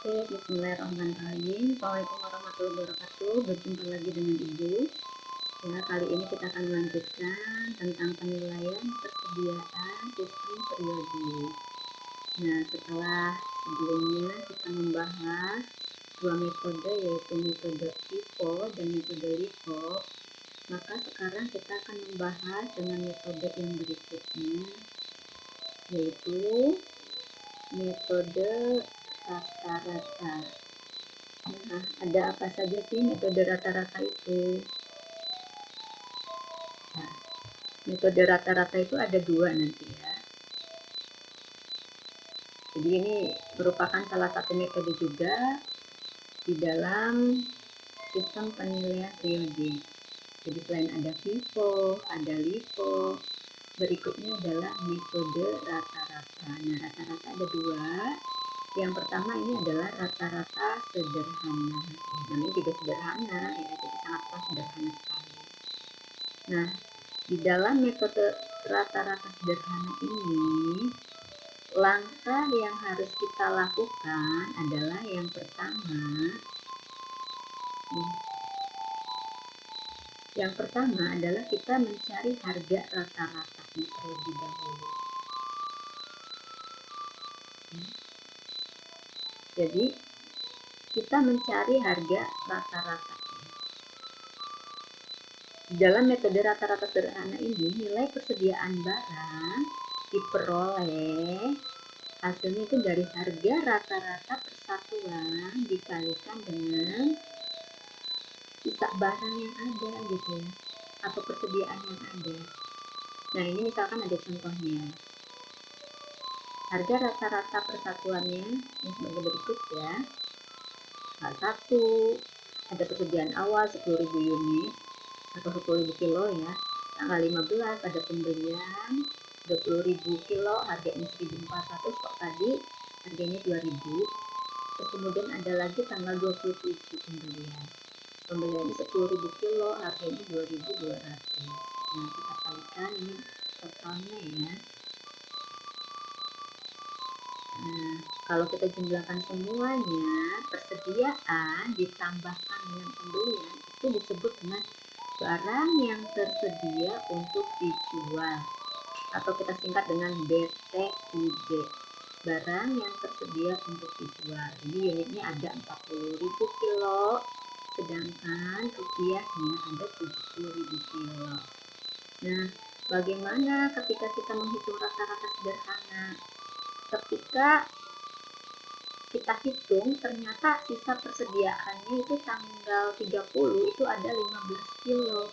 Oke, bismillahirrahmanirrahim. Assalamualaikum warahmatullahi wabarakatuh. Berjumpa lagi dengan Ibu. Ya, kali ini kita akan melanjutkan tentang penilaian persediaan sistem periodik. Nah, setelah sebelumnya kita membahas dua metode, yaitu metode FIFO dan metode LIFO, maka sekarang kita akan membahas dengan metode yang berikutnya, yaitu metode rata-rata. Nah, ada apa saja sih metode rata-rata itu? Nah, metode rata-rata itu ada dua nanti ya. Jadi ini merupakan salah satu metode juga di dalam sistem penilaian periodik. Jadi selain ada FIFO, ada LIFO, berikutnya adalah metode rata-rata. Nah, rata-rata ada dua. Yang pertama ini adalah rata-rata sederhana. Namanya juga sederhana ya, jadi sangatlah sederhana sekali. Nah, di dalam metode rata-rata sederhana ini, langkah yang harus kita lakukan adalah yang pertama, adalah kita mencari harga rata-ratanya terlebih dahulu. Jadi kita mencari harga rata-rata. Di dalam metode rata-rata sederhana ini, nilai persediaan barang diperoleh hasilnya itu dari harga rata-rata persatuan dikalikan dengan sisa barang yang ada gitu ya, atau persediaan yang ada. Nah, ini misalkan ada contohnya. Harga rata-rata persatuannya ini sebagai berikut ya. Salah 1, ada persediaan awal 10.000 unit atau 10.000 kilo ya. Tanggal 15 ada pembelian 20.000 kilo, harganya 1.400, kok tadi harganya 2.000. Terus kemudian ada lagi tanggal 27 pembeliannya 10.000 kilo, harganya 2.200. Nah, kita kalikan ini totalnya ya. Nah, kalau kita jumlahkan semuanya, persediaan ditambahkan dengan pembelian itu disebut dengan barang yang tersedia untuk dijual, atau kita singkat dengan BTUJ, barang yang tersedia untuk dijual. Jadi unitnya ada 40.000 kilo, sedangkan rupiahnya ada 70.000 kilo. Nah, bagaimana ketika kita menghitung rata-rata sederhana? Ketika kita hitung, ternyata sisa persediaannya itu tanggal 30 itu ada 15 kilo.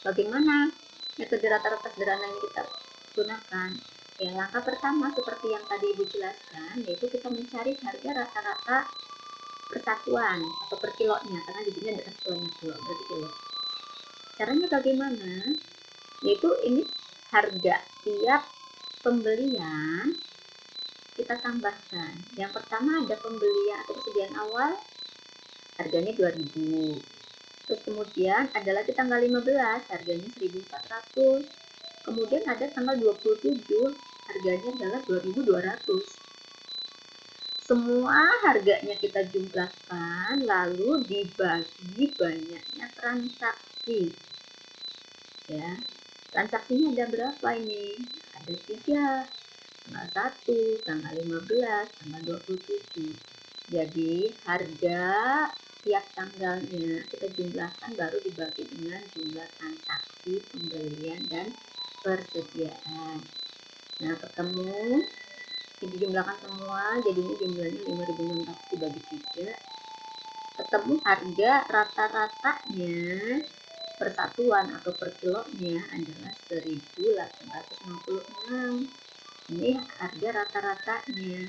Bagaimana metode rata-rata sederhana ini kita gunakan? Ya, langkah pertama seperti yang tadi Ibu jelaskan, yaitu kita mencari harga rata-rata persatuan atau per kilonya, karena di sini ada satuannya kilo, berarti kilo. Caranya bagaimana? Yaitu ini harga tiap pembelian kita tambahkan. Yang pertama ada pembelian atau persediaan awal, harganya 2.000. Terus kemudian ada lagi tanggal 15, harganya 1.400. Kemudian ada tanggal 27, harganya adalah 2.200. Semua harganya kita jumlahkan, lalu dibagi banyaknya transaksi. Ya, transaksinya ada berapa ini? Ada 3, tanggal 1, tanggal 15, tanggal 27. Jadi harga tiap tanggalnya kita jumlahkan baru dibagi dengan jumlah transaksi pembelian dan persediaan. Nah, ketemu dijumlahkan semua, jadinya jumlahnya 5.600 dibagi 3. Ketemu harga rata-ratanya persatuan atau per kilonya adalah 1.866. Ini harga rata-ratanya.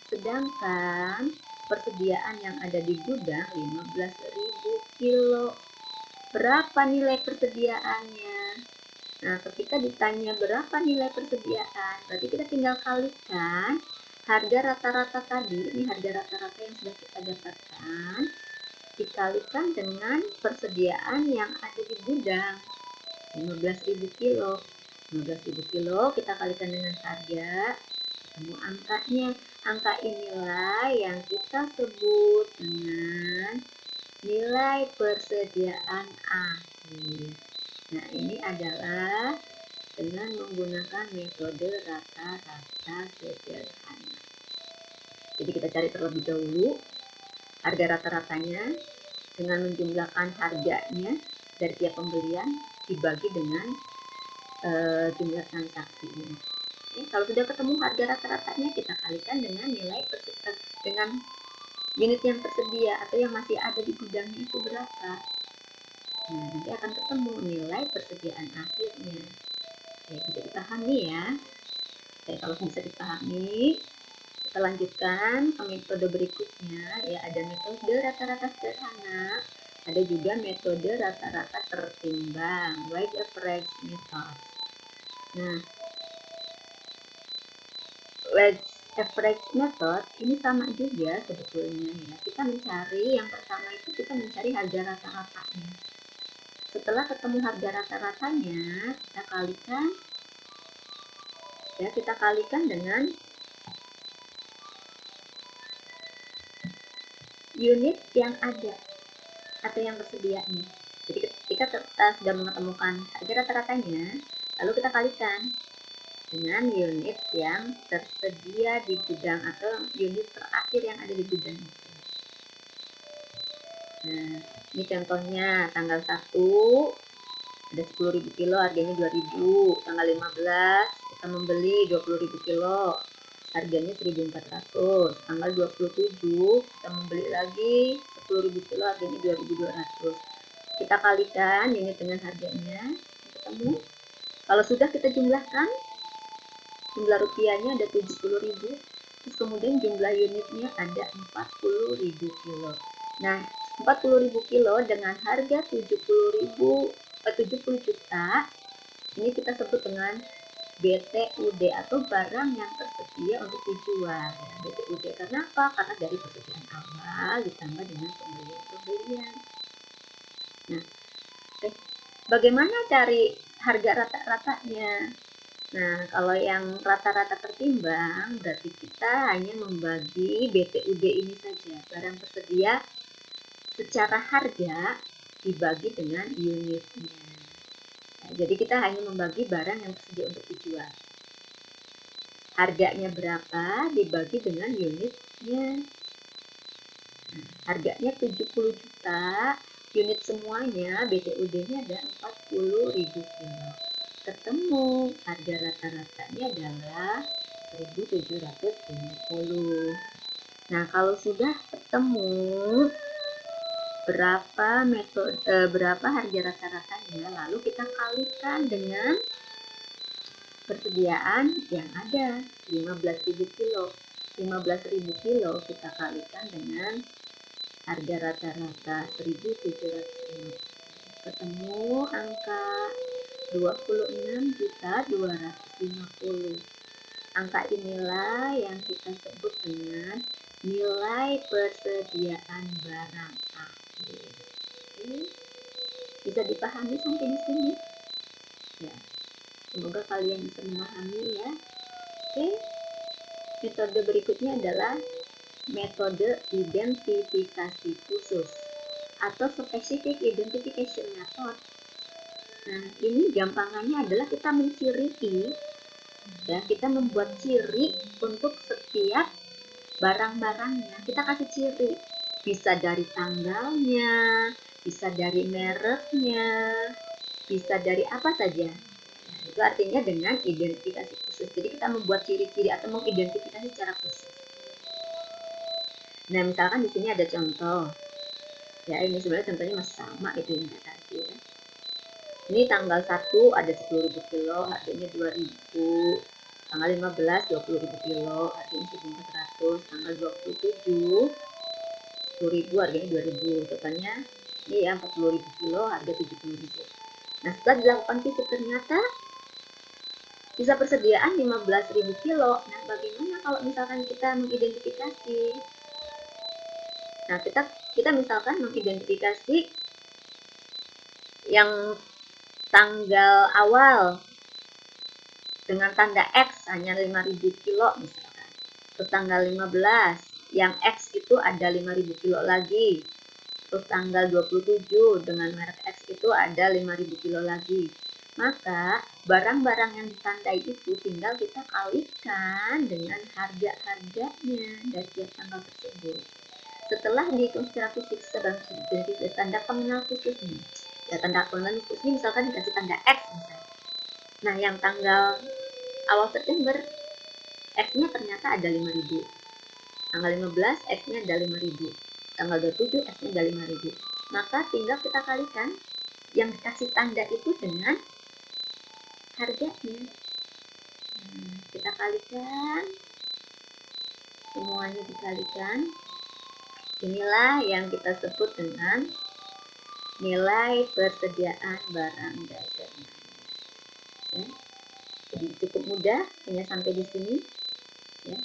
Sedangkan persediaan yang ada di gudang 15.000 kilo. Berapa nilai persediaannya? Nah, ketika ditanya berapa nilai persediaan, berarti kita tinggal kalikan harga rata-rata tadi, ini harga rata-rata yang sudah kita dapatkan, dikalikan dengan persediaan yang ada di gudang, 15.000 kilo. 15.000 kilo kita kalikan dengan harga, ketemu angkanya. Angka inilah yang kita sebut dengan nilai persediaan akhir. Nah, ini adalah dengan menggunakan metode rata-rata sederhana. Jadi kita cari terlebih dahulu harga rata-ratanya dengan menjumlahkan harganya dari tiap pembelian dibagi dengan jumlah transaksinya. Kalau sudah ketemu harga rata-ratanya, kita kalikan dengan nilai dengan unit yang tersedia atau yang masih ada di gudangnya itu berapa. Nah, nanti akan ketemu nilai persediaan akhirnya. Bisa dipahami ya. Kalau bisa dipahami, kita lanjutkan ke metode berikutnya. Ya, ada metode rata-rata sederhana, ada juga metode rata-rata tertimbang, weighted average method. Nah, weighted average method ini sama juga sebetulnya ya. Kita mencari yang pertama itu kita mencari harga rata-ratanya. Setelah ketemu harga rata-ratanya, kita kalikan dengan unit yang ada atau yang tersedianya. Jadi ketika kita sudah menemukan harga rata-ratanya, lalu kita kalikan dengan unit yang tersedia di gudang atau unit terakhir yang ada di gudang itu. Nah, ini contohnya tanggal 1 ada 10.000 kilo, harganya 2.000. Tanggal 15 kita membeli 20.000 kilo, harganya 1.400. Tanggal 27 kita membeli lagi 10.000 kilo, harganya 2.200. Kita kalikan unit dengan harganya, ketemu. Kalau sudah kita jumlahkan, jumlah rupiahnya ada 70.000, terus kemudian jumlah unitnya ada 40.000 kilo. Nah, 40.000 kilo dengan harga 70 juta, ini kita sebut dengan BTUD atau barang yang tersedia untuk dijual. Ya, BTUD karena apa? Karena dari persediaan awal ditambah dengan pembelian. Nah, bagaimana cari harga rata-ratanya? Nah, kalau yang rata-rata tertimbang, berarti kita hanya membagi BTUD ini saja, barang tersedia secara harga dibagi dengan unitnya. Nah, jadi kita hanya membagi barang yang tersedia untuk dijual. Harganya berapa dibagi dengan unitnya. Nah, harganya 70 juta, unit semuanya BTUD-nya ada 40.000 kilo. Ketemu harga rata-ratanya adalah 1.750. Nah, kalau sudah ketemu berapa harga rata-ratanya, lalu kita kalikan dengan persediaan yang ada 15.000 kilo. 15.000 kilo kita kalikan dengan harga rata-rata 1.750. Ketemu angka 26.250. Angka inilah yang kita sebut dengan nilai persediaan barang akhir. Bisa dipahami sampai di sini? Ya. Semoga kalian bisa memahami ya. Metode berikutnya adalah metode identifikasi khusus atau specific identification method. Nah, ini gampangannya adalah kita menciri ya, kita membuat ciri untuk setiap barang-barangnya. Kita kasih ciri, bisa dari tanggalnya, bisa dari mereknya, bisa dari apa saja. Nah, itu artinya dengan identifikasi khusus. Jadi kita membuat ciri-ciri atau mengidentifikasi secara khusus. Nah, misalkan di sini ada contoh. Ya, ini sebenarnya contohnya masih sama itu yang tadi ya. Ini tanggal 1 ada 10.000 kilo, harganya 2.000. Tanggal 15 20.000 kilo, harganya 1.400. Tanggal 27 10.000, harganya 2.000. Totalnya ini ya 40.000 kilo, harga 70.000. Nah, setelah dilakukan fisik ternyata bisa persediaan 15.000 kilo. Nah, bagaimana kalau misalkan kita mengidentifikasi? Nah, kita misalkan mengidentifikasi yang tanggal awal dengan tanda X hanya 5.000 kilo misalkan. Terus tanggal 15 yang X itu ada 5.000 kilo lagi. Terus tanggal 27 dengan merek X itu ada 5.000 kilo lagi. Maka barang-barang yang ditandai itu tinggal kita kalikan dengan harga-harganya dari tiap tanggal tersebut. Setelah dihitung secara fisik sebagai tanda pengenal khusus nih. Ya, tanda pengenal khusus ini misalkan dikasih tanda X misalnya. Nah, yang tanggal awal September X-nya ternyata ada 5.000. Tanggal 15 X-nya ada 5.000. Tanggal 27 X-nya ada 5.000. Maka tinggal kita kalikan yang dikasih tanda itu dengan harganya. Kita kalikan, semuanya dikalikan. Inilah yang kita sebut dengan nilai persediaan barang dagangan. Ya. Jadi cukup mudah, hanya sampai di sini. Ya.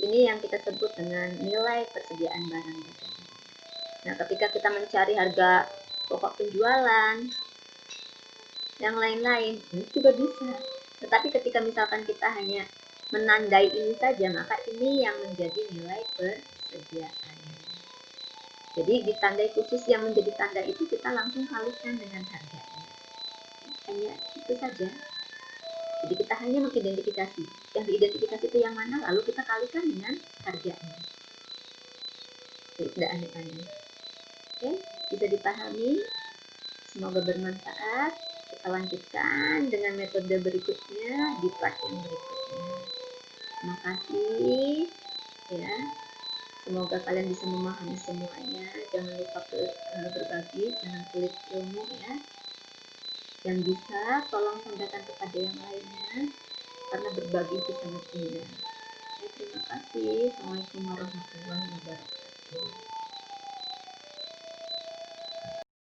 Ini yang kita sebut dengan nilai persediaan barang dagangan. Nah, ketika kita mencari harga pokok penjualan, yang lain-lain, ini juga bisa. Tetapi ketika misalkan kita hanya menandai ini saja, maka ini yang menjadi nilai persediaan. Jadi ditandai khusus yang menjadi tanda itu kita langsung kalikan dengan harganya. Hanya itu saja. Jadi kita hanya mengidentifikasi. Yang diidentifikasi itu yang mana, lalu kita kalikan dengan harganya. Jadi tidak aneh-aneh. Oke, bisa dipahami. Semoga bermanfaat. Kita lanjutkan dengan metode berikutnya di part yang berikutnya. Terima kasih. Ya. Semoga kalian bisa memahami semuanya. Jangan lupa berbagi, jangan pelit ilmu ya. Yang bisa tolong sampaikan kepada yang lainnya, karena berbagi itu sangat indah. Terima kasih. Assalamualaikum warahmatullahi wabarakatuh.